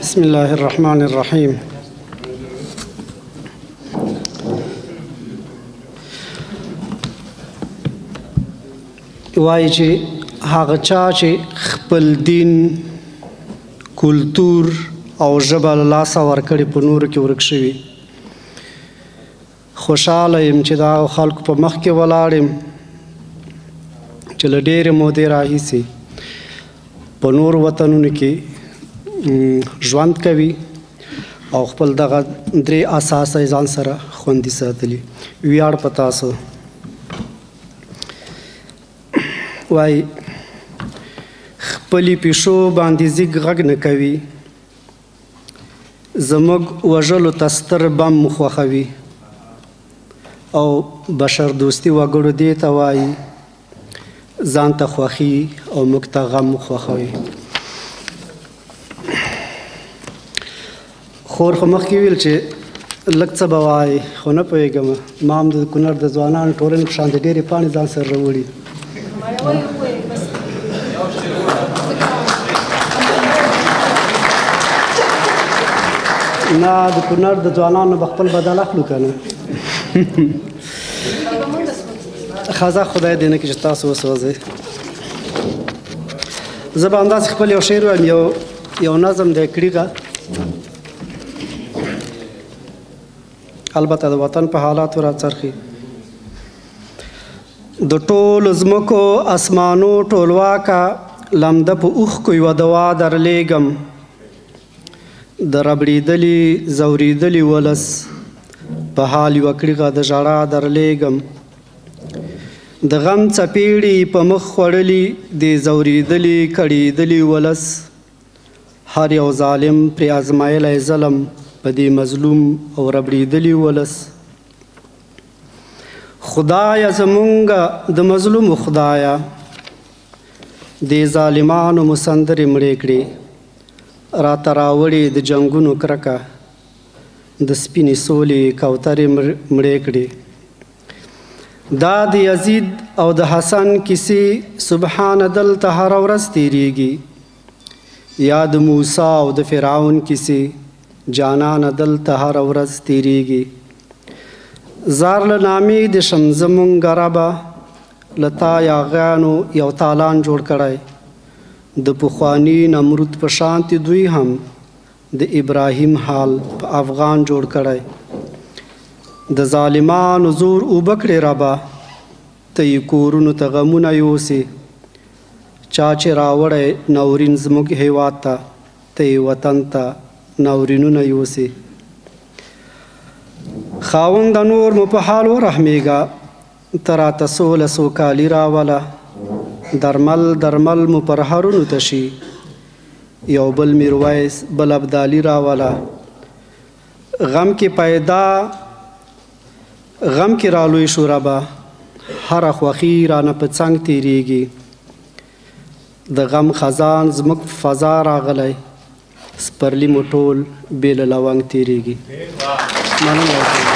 بسم الله الرحمن الرحیم. وایي چې هغه چا چې خپل دین، کلتور او ژبه له لاسه ورکړې په نورو کې ورک شوي. خوشحاله یم چې د هغو خلکو په مخ کې ولاړ یم چې له ډېرې مودې راهیسې په نورو وطنونو کې ژوند کوي او خپل دغه درې اساسه یې ځان سره خوندي ساتلي. ویاړ په تاسو. وایي خپلې پیشو باندې زیږ غږ نه کوي، زموږ وژلو ته ستر بم مو خوښوي. او بشر دوستي وګړو دې ته وایي ځان ته خوښي او موږ ته غم خوښوي. خور خو مخکې ویل چې لږ څه به وایي، خو نه پوهېږم. ما هم د کونړ د ځوانانو ټولنې په شان د ډېرې پاڼې ځان سره راوړي. نه د کونړ د ځوانانو به خپل بدل اخلو که نه. ښځه خدای دې نه کړي چې تاسو وسوځئ. زه به همداسې خپل یو شعر وایم، یو نظم دی کړیږه، البته د وطن په حالاتو راڅرخي. د ټولو ځمکو اسمانو ټولواکه لمده په اوښکو یوه دوا درلیږم. د ربړېدلي ځورېدلي ولس په حال یوه کړیغه د ژړا درلیږم. د غم څپېړې په مخ خوړلي د ځورېدلي کړېدلي ولس، هر یو ظالم پرې ازمایلی ظلم په دې مظلوم او ربړېدلي ولس. خدایه زمونږه د مظلومو خدایه، دې ظالمانو مو سندرې مړې کړې، راته راوړې د جنګونو کرکه، د سپینې سولې کوترې مړې کړې. دا د یزید او د حسن کیسې سبحانه دلته هره ورځ تېرېږي، یا د موسی او د فرعون کیسې جانانه دلته هره ورځ تېرېږي. زار له نامې د شم زمونږ ربه، له تا یاغیانو یو تالان جوړ کړی، د پخواني نمرود په شانتې دوی هم د ابراهیم حال په افغان جوړ کړی. د ظالمانو زور اوبه کړې ربه، ته یې کورونو ته غمونه یوسې. چا چې راوړی ناورین زموږ هیواد ته، ته یې وطن ته ناورینونه یوسې. خاونده نور مو په حال ورحمېږه، ته راته سوله سوکالي راوله. درمل درمل مو پر هرونو ته شي، یو بل میرویس بل ابدالي راوله. غم کې رالوی شو ربه، هره خوښي رانه په څنګ تېرېږي. د غم خزان زموږ فضا راغلی، سپرلی مو ټول بې له لونګ تېرېږي. مننه.